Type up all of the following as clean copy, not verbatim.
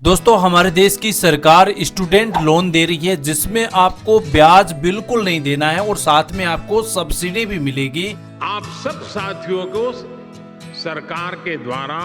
दोस्तों हमारे देश की सरकार स्टूडेंट लोन दे रही है जिसमें आपको ब्याज बिल्कुल नहीं देना है और साथ में आपको सब्सिडी भी मिलेगी। आप सब साथियों को सरकार के द्वारा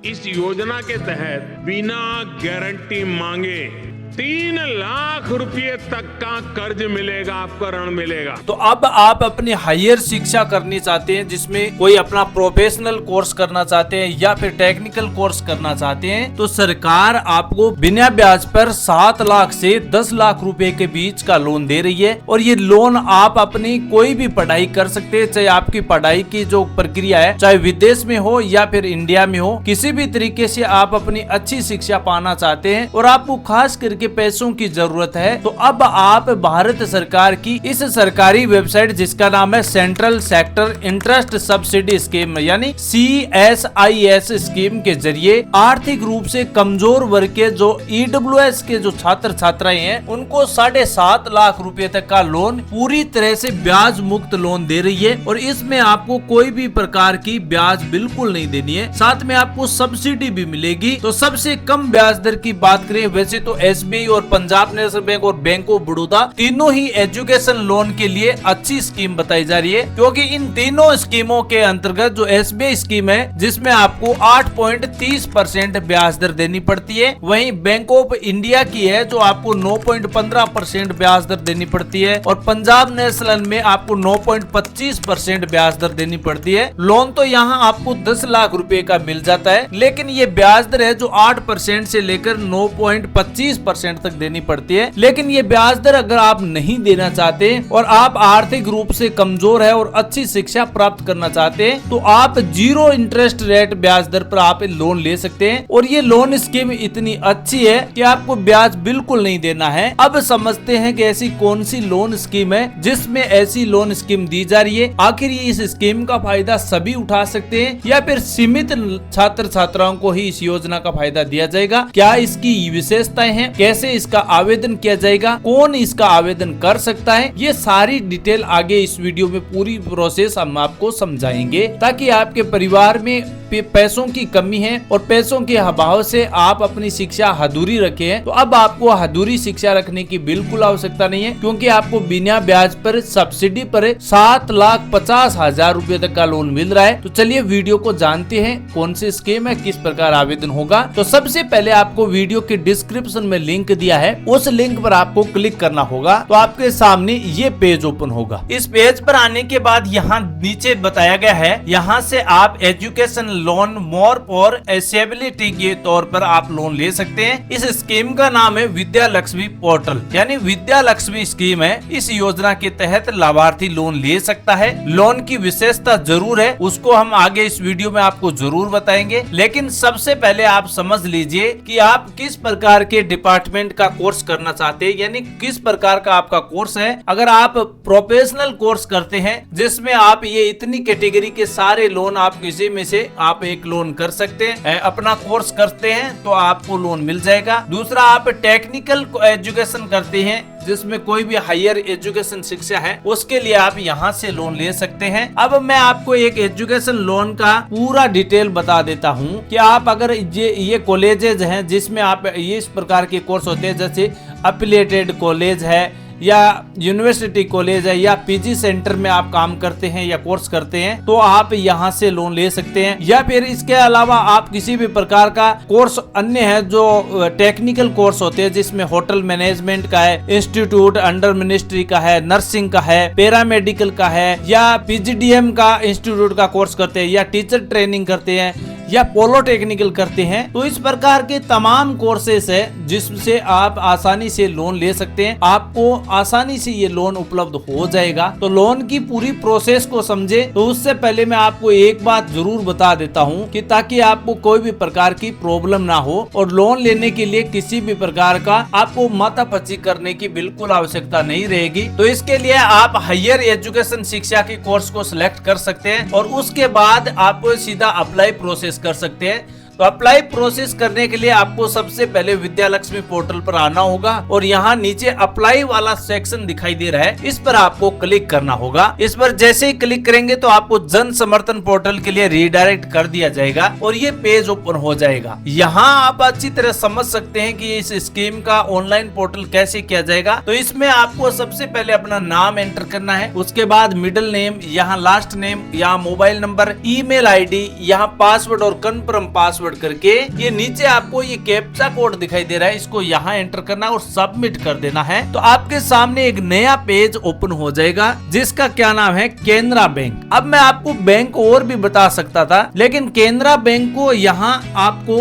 इस योजना के तहत बिना गारंटी मांगे 3 लाख रुपए तक का कर्ज मिलेगा, आपको ऋण मिलेगा। तो अब आप अपनी हायर शिक्षा करनी चाहते हैं जिसमें कोई अपना प्रोफेशनल कोर्स करना चाहते हैं या फिर टेक्निकल कोर्स करना चाहते हैं तो सरकार आपको बिना ब्याज पर 7 लाख से 10 लाख रुपए के बीच का लोन दे रही है। और ये लोन आप अपनी कोई भी पढ़ाई कर सकते हैं, चाहे आपकी पढ़ाई की जो प्रक्रिया है चाहे विदेश में हो या फिर इंडिया में हो, किसी भी तरीके से आप अपनी अच्छी शिक्षा पाना चाहते हैं और आपको खास करके पैसों की जरूरत है तो अब आप भारत सरकार की इस सरकारी वेबसाइट जिसका नाम है central sector interest subsidy scheme यानी CSIS स्कीम के जरिए आर्थिक रूप से कमजोर वर्ग के जो EWS के जो छात्र छात्राएं हैं उनको 7.5 लाख रुपए तक का लोन पूरी तरह से ब्याज मुक्त लोन दे रही है। और इसमें आपको कोई भी प्रकार की ब्याज बिल्कुल नहीं देनी है, साथ में आपको सब्सिडी भी मिलेगी। तो सबसे कम ब्याज दर की बात करें वैसे तो SBI और पंजाब नेशनल बैंक और बैंक ऑफ बड़ौदा तीनों ही एजुकेशन लोन के लिए अच्छी स्कीम बताई जा रही है, क्योंकि इन तीनों स्कीमों के अंतर्गत जो SBI स्कीम है जिसमें आपको 8.30% ब्याज दर देनी पड़ती है, वहीं बैंक ऑफ इंडिया की है जो आपको 9.15% ब्याज दर देनी पड़ती है और पंजाब नेशनल में आपको 9.25% ब्याज दर देनी पड़ती है। लोन तो यहाँ आपको 10 लाख रुपए का मिल जाता है, लेकिन ये ब्याज दर है जो 8% से लेकर 9.25% तक देनी पड़ती है। लेकिन ये ब्याज दर अगर आप नहीं देना चाहते और आप आर्थिक रूप से कमजोर है और अच्छी शिक्षा प्राप्त करना चाहते हैं तो आप 0 इंटरेस्ट रेट ब्याज दर पर आप लोन ले सकते हैं। और ये लोन स्कीम इतनी अच्छी है कि आपको ब्याज बिल्कुल नहीं देना है। अब समझते हैं कि ऐसी कौन सी लोन स्कीम है जिसमें ऐसी लोन स्कीम दी जा रही है। आखिर ये इस स्कीम का फायदा सभी उठा सकते हैं या फिर सीमित छात्र छात्राओं को ही इस योजना का फायदा दिया जाएगा? क्या इसकी विशेषताएं हैं, कैसे इसका आवेदन किया जाएगा, कौन इसका आवेदन कर सकता है, ये सारी डिटेल आगे इस वीडियो में पूरी प्रोसेस हम आपको समझाएंगे ताकि आपके परिवार में पैसों की कमी है और पैसों के अभाव से आप अपनी शिक्षा अधूरी रखे हैं तो अब आपको अधूरी शिक्षा रखने की बिल्कुल आवश्यकता नहीं है, क्योंकि आपको बिना ब्याज पर सब्सिडी पर 7,50,000 रुपए तक का लोन मिल रहा है। तो चलिए वीडियो को जानते हैं कौन सी स्कीम है, किस प्रकार आवेदन होगा। तो सबसे पहले आपको वीडियो के डिस्क्रिप्शन में लिंक दिया है, उस लिंक पर आपको क्लिक करना होगा तो आपके सामने ये पेज ओपन होगा। इस पेज पर आने के बाद यहाँ नीचे बताया गया है, यहाँ से आप एजुकेशन लोन मोर फॉर एसेबिलिटी के तौर पर आप लोन ले सकते हैं। इस स्कीम का नाम है विद्या लक्ष्मी पोर्टल यानी विद्या लक्ष्मी स्कीम है। इस योजना के तहत लाभार्थी लोन ले सकता है। लोन की विशेषता जरूर है, उसको हम आगे इस वीडियो में आपको जरूर बताएंगे, लेकिन सबसे पहले आप समझ लीजिए कि आप किस प्रकार के डिपार्टमेंट का कोर्स करना चाहते हैं, यानी किस प्रकार का आपका कोर्स है। अगर आप प्रोफेशनल कोर्स करते हैं जिसमें आप ये इतनी कैटेगरी के सारे लोन आप किसी में से आप एक लोन कर सकते हैं, अपना कोर्स करते हैं तो आपको लोन मिल जाएगा। दूसरा, आप टेक्निकल एजुकेशन करते हैं जिसमें कोई भी हायर एजुकेशन शिक्षा है उसके लिए आप यहाँ से लोन ले सकते हैं। अब मैं आपको एक एजुकेशन लोन का पूरा डिटेल बता देता हूँ कि आप अगर ये कॉलेजेज हैं जिसमें आप ये इस प्रकार के कोर्स होते हैं, जैसे एफिलिएटेड कॉलेज है या यूनिवर्सिटी कॉलेज है या PG सेंटर में आप काम करते हैं या कोर्स करते हैं तो आप यहाँ से लोन ले सकते हैं। या फिर इसके अलावा आप किसी भी प्रकार का कोर्स अन्य है जो टेक्निकल कोर्स होते हैं जिसमें होटल मैनेजमेंट का है, इंस्टीट्यूट अंडर मिनिस्ट्री का है, नर्सिंग का है, पैरामेडिकल का है या PGDM का इंस्टीट्यूट का कोर्स करते हैं या टीचर ट्रेनिंग करते हैं या पोलो टेक्निकल करते हैं, तो इस प्रकार के तमाम कोर्सेस है जिससे आप आसानी से लोन ले सकते हैं। आपको आसानी से ये लोन उपलब्ध हो जाएगा। तो लोन की पूरी प्रोसेस को समझे तो उससे पहले मैं आपको एक बात जरूर बता देता हूँ कि ताकि आपको कोई भी प्रकार की प्रॉब्लम ना हो और लोन लेने के लिए किसी भी प्रकार का आपको माथापच्ची करने की बिल्कुल आवश्यकता नहीं रहेगी। तो इसके लिए आप हायर एजुकेशन शिक्षा के कोर्स को सिलेक्ट कर सकते हैं और उसके बाद आप सीधा अप्लाई प्रोसेस कर सकते हैं। तो अप्लाई प्रोसेस करने के लिए आपको सबसे पहले विद्या लक्ष्मी पोर्टल पर आना होगा और यहाँ नीचे अप्लाई वाला सेक्शन दिखाई दे रहा है, इस पर आपको क्लिक करना होगा। इस पर जैसे ही क्लिक करेंगे तो आपको जन समर्थन पोर्टल के लिए रीडायरेक्ट कर दिया जाएगा और ये पेज ओपन हो जाएगा। यहाँ आप अच्छी तरह समझ सकते हैं कि इस स्कीम का ऑनलाइन पोर्टल कैसे किया जाएगा। तो इसमें आपको सबसे पहले अपना नाम एंटर करना है, उसके बाद मिडिल नेम, यहाँ लास्ट नेम, यहाँ मोबाइल नंबर, ईमेल आईडी, यहाँ पासवर्ड और कन्फर्म पासवर्ड करके ये नीचे आपको ये कैप्चा कोड दिखाई दे रहा है, इसको यहाँ एंटर करना और सबमिट कर देना है। तो आपके सामने एक नया पेज ओपन हो जाएगा जिसका क्या नाम है, केनरा बैंक। अब मैं आपको बैंक और भी बता सकता था, लेकिन केनरा बैंक को यहाँ आपको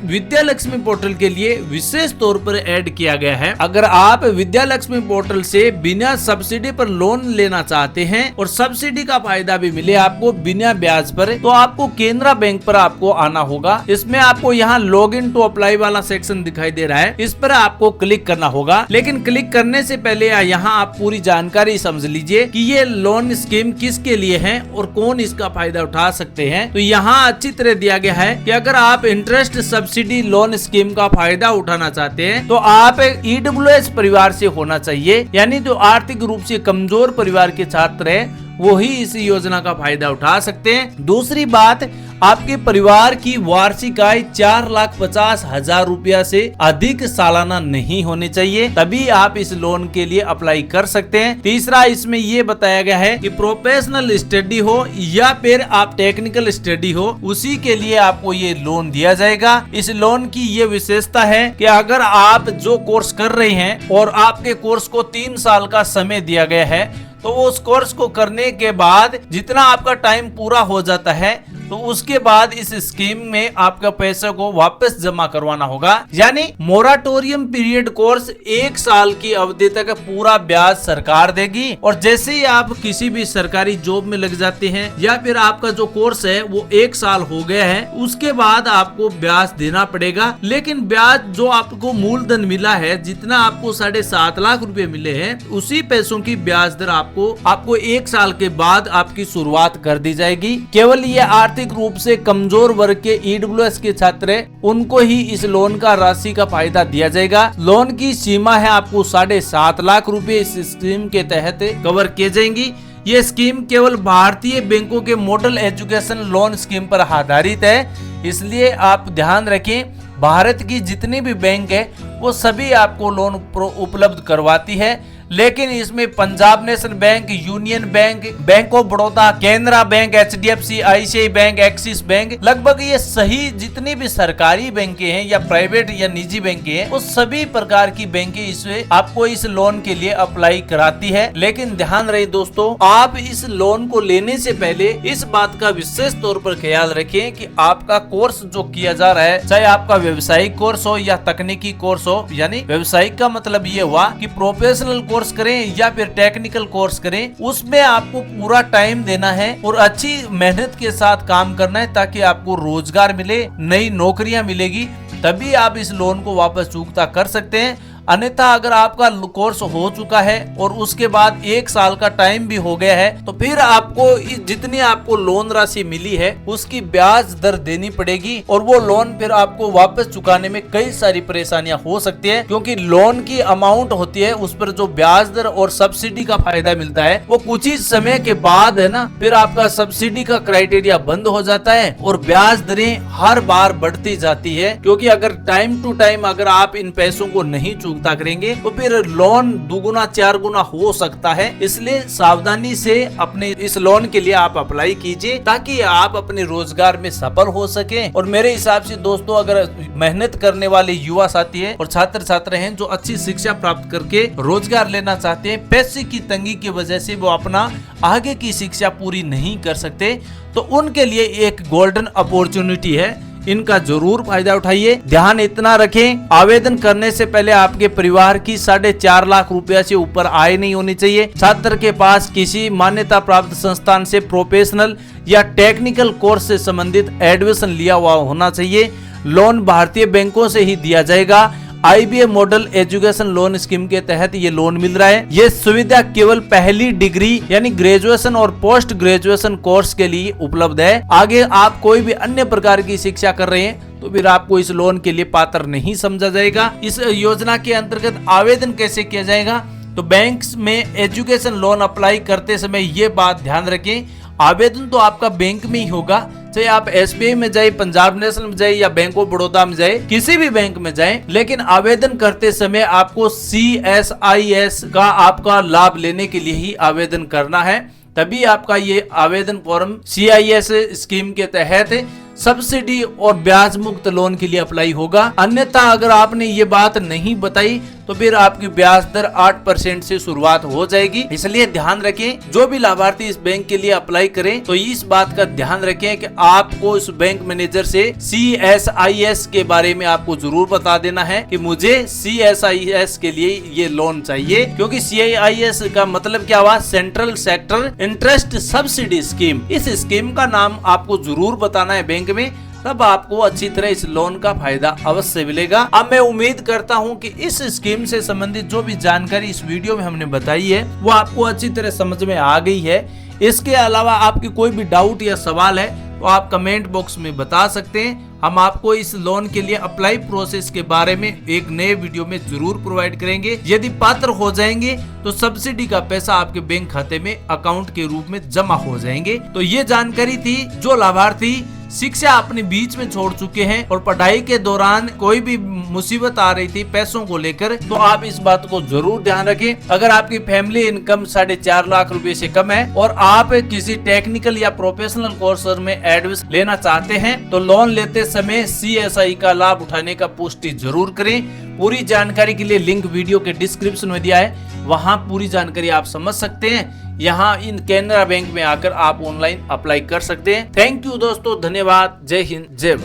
विद्या लक्ष्मी पोर्टल के लिए विशेष तौर पर ऐड किया गया है। अगर आप विद्या लक्ष्मी पोर्टल से बिना सब्सिडी पर लोन लेना चाहते हैं और सब्सिडी का फायदा भी मिले आपको बिना ब्याज पर, तो आपको केनरा बैंक पर आपको आना होगा। इसमें आपको यहाँ लॉग इन टू अप्लाई वाला सेक्शन दिखाई दे रहा है, इस पर आपको क्लिक करना होगा। लेकिन क्लिक करने से पहले यहाँ आप पूरी जानकारी समझ लीजिए कि ये लोन स्कीम किसके लिए है और कौन इसका फायदा उठा सकते हैं। तो यहाँ अच्छी तरह दिया गया है कि अगर आप इंटरेस्ट सब्सिडी लोन स्कीम का फायदा उठाना चाहते हैं तो आप EWS परिवार से होना चाहिए, यानी जो आर्थिक रूप से कमजोर परिवार के छात्र हैं वो ही इस योजना का फायदा उठा सकते हैं। दूसरी बात, आपके परिवार की वार्षिक आय 4,50,000 रुपया से अधिक सालाना नहीं होनी चाहिए, तभी आप इस लोन के लिए अप्लाई कर सकते हैं। तीसरा, इसमें ये बताया गया है कि प्रोफेशनल स्टडी हो या फिर आप टेक्निकल स्टडी हो, उसी के लिए आपको ये लोन दिया जाएगा। इस लोन की ये विशेषता है कि अगर आप जो कोर्स कर रहे हैं और आपके कोर्स को 3 साल का समय दिया गया है, तो उस कोर्स को करने के बाद जितना आपका टाइम पूरा हो जाता है तो उसके बाद इस स्कीम में आपका पैसे को वापस जमा करवाना होगा। यानी मोराटोरियम पीरियड कोर्स 1 साल की अवधि तक पूरा ब्याज सरकार देगी और जैसे ही आप किसी भी सरकारी जॉब में लग जाते हैं या फिर आपका जो कोर्स है वो 1 साल हो गया है, उसके बाद आपको ब्याज देना पड़ेगा। लेकिन ब्याज जो आपको मूलधन मिला है, जितना आपको 7.5 लाख रुपए मिले हैं, उसी पैसों की ब्याज दर आपको 1 साल के बाद आपकी शुरुआत कर दी जाएगी। केवल ये आर्थिक रूप से कमजोर वर्ग के EWS के छात्र हैं, उनको ही इस लोन का राशि का फायदा दिया जाएगा। लोन की सीमा है आपको 7.5 लाख रुपए इस स्कीम के तहत कवर किए जाएंगी। ये स्कीम केवल भारतीय बैंकों के मॉडल एजुकेशन लोन स्कीम पर आधारित है, इसलिए आप ध्यान रखें भारत की जितनी भी बैंक है वो सभी आपको लोन उपलब्ध करवाती है। लेकिन इसमें Punjab national bank, union bank, bank of Baroda, Canara bank, HDFC, ICICI bank, axis bank, लगभग ये सही जितनी भी सरकारी बैंकें हैं या प्राइवेट या निजी बैंकें हैं, वो सभी प्रकार की बैंकें इसमें आपको इस लोन के लिए अप्लाई कराती है। लेकिन ध्यान रहे दोस्तों, आप इस लोन को लेने से पहले इस बात का विशेष तौर पर ख्याल रखें कि आपका कोर्स जो किया जा रहा है, चाहे आपका व्यवसायिक कोर्स हो या तकनीकी कोर्स हो, यानी व्यवसायिक का मतलब ये हुआ कि प्रोफेशनल कोर्स करें या फिर टेक्निकल कोर्स करें, उसमें आपको पूरा टाइम देना है और अच्छी मेहनत के साथ काम करना है ताकि आपको रोजगार मिले, नई नौकरियां मिलेगी, तभी आप इस लोन को वापस चुकता कर सकते हैं। अन्यथा अगर आपका कोर्स हो चुका है और उसके बाद 1 साल का टाइम भी हो गया है, तो फिर आपको जितनी आपको लोन राशि मिली है उसकी ब्याज दर देनी पड़ेगी और वो लोन फिर आपको वापस चुकाने में कई सारी परेशानियां हो सकती है, क्योंकि लोन की अमाउंट होती है उस पर जो ब्याज दर और सब्सिडी का फायदा मिलता है वो कुछ ही समय के बाद है ना, फिर आपका सब्सिडी का क्राइटेरिया बंद हो जाता है और ब्याज दरें हर बार बढ़ती जाती है। क्योंकि अगर टाइम टू टाइम अगर आप इन पैसों को नहीं करेंगे तो फिर लोन 2 गुना 4 गुना हो सकता है। इसलिए सावधानी से अपने इस लोन के लिए आप अप्लाई कीजिए ताकि आप अपने रोजगार में सफल हो सके। और मेरे हिसाब से दोस्तों, अगर मेहनत करने वाले युवा साथी हैं और छात्र छात्र हैं जो अच्छी शिक्षा प्राप्त करके रोजगार लेना चाहते हैं, पैसे की तंगी की वजह से वो अपना आगे की शिक्षा पूरी नहीं कर सकते, तो उनके लिए एक गोल्डन अपॉर्चुनिटी है, इनका जरूर फायदा उठाइए। ध्यान इतना रखें, आवेदन करने से पहले आपके परिवार की 4.5 लाख रुपया से ऊपर आय नहीं होनी चाहिए। छात्र के पास किसी मान्यता प्राप्त संस्थान से प्रोफेशनल या टेक्निकल कोर्स से संबंधित एडमिशन लिया हुआ होना चाहिए। लोन भारतीय बैंकों से ही दिया जाएगा। IBA model education loan scheme के तहत ये लोन मिल रहा है। ये सुविधा केवल पहली डिग्री यानी ग्रेजुएशन और पोस्ट ग्रेजुएशन कोर्स के लिए उपलब्ध है। आगे आप कोई भी अन्य प्रकार की शिक्षा कर रहे हैं तो फिर आपको इस लोन के लिए पात्र नहीं समझा जाएगा। इस योजना के अंतर्गत आवेदन कैसे किया जाएगा, तो बैंक में एजुकेशन लोन अप्लाई करते समय ये बात ध्यान रखें, आवेदन तो आपका बैंक में ही होगा, चाहे आप SBI में जाए, पंजाब नेशनल में जाए या बैंक ऑफ बड़ौदा में जाए, किसी भी बैंक में जाए, लेकिन आवेदन करते समय आपको CSIS का आपका लाभ लेने के लिए ही आवेदन करना है। तभी आपका ये आवेदन फॉर्म CIS स्कीम के तहत सब्सिडी और ब्याज मुक्त लोन के लिए अप्लाई होगा। अन्यथा अगर आपने ये बात नहीं बताई तो फिर आपकी ब्याज दर 8% से शुरुआत हो जाएगी। इसलिए ध्यान रखें, जो भी लाभार्थी इस बैंक के लिए अप्लाई करें तो इस बात का ध्यान रखें कि आपको इस बैंक मैनेजर से CSIS के बारे में आपको जरूर बता देना है कि मुझे CSIS के लिए ये लोन चाहिए, क्योंकि CSIS का मतलब क्या हुआ, central sector interest subsidy scheme. इस स्कीम का नाम आपको जरूर बताना है बैंक में, तब आपको अच्छी तरह इस लोन का फायदा अवश्य मिलेगा। अब मैं उम्मीद करता हूं कि इस स्कीम से संबंधित जो भी जानकारी इस वीडियो में हमने बताई है वो आपको अच्छी तरह समझ में आ गई है। इसके अलावा आपकी कोई भी डाउट या सवाल है तो आप कमेंट बॉक्स में बता सकते हैं। हम आपको इस लोन के लिए अप्लाई प्रोसेस के बारे में एक नए वीडियो में जरूर प्रोवाइड करेंगे। यदि पात्र हो जाएंगे तो सब्सिडी का पैसा आपके बैंक खाते में अकाउंट के रूप में जमा हो जाएंगे। तो ये जानकारी थी, जो लाभार्थी शिक्षा अपने बीच में छोड़ चुके हैं और पढ़ाई के दौरान कोई भी मुसीबत आ रही थी पैसों को लेकर, तो आप इस बात को जरूर ध्यान रखें। अगर आपकी फैमिली इनकम 4.5 लाख रुपए से कम है और आप किसी टेक्निकल या प्रोफेशनल कोर्स में एडमिशन लेना चाहते हैं तो लोन लेते समय CSI का लाभ उठाने का पुष्टि जरूर करें। पूरी जानकारी के लिए लिंक वीडियो के डिस्क्रिप्शन में दिया है, वहां पूरी जानकारी आप समझ सकते हैं। यहाँ इन कैनरा बैंक में आकर आप ऑनलाइन अप्लाई कर सकते हैं। थैंक यू दोस्तों, धन्यवाद, जय हिंद, जय भारत।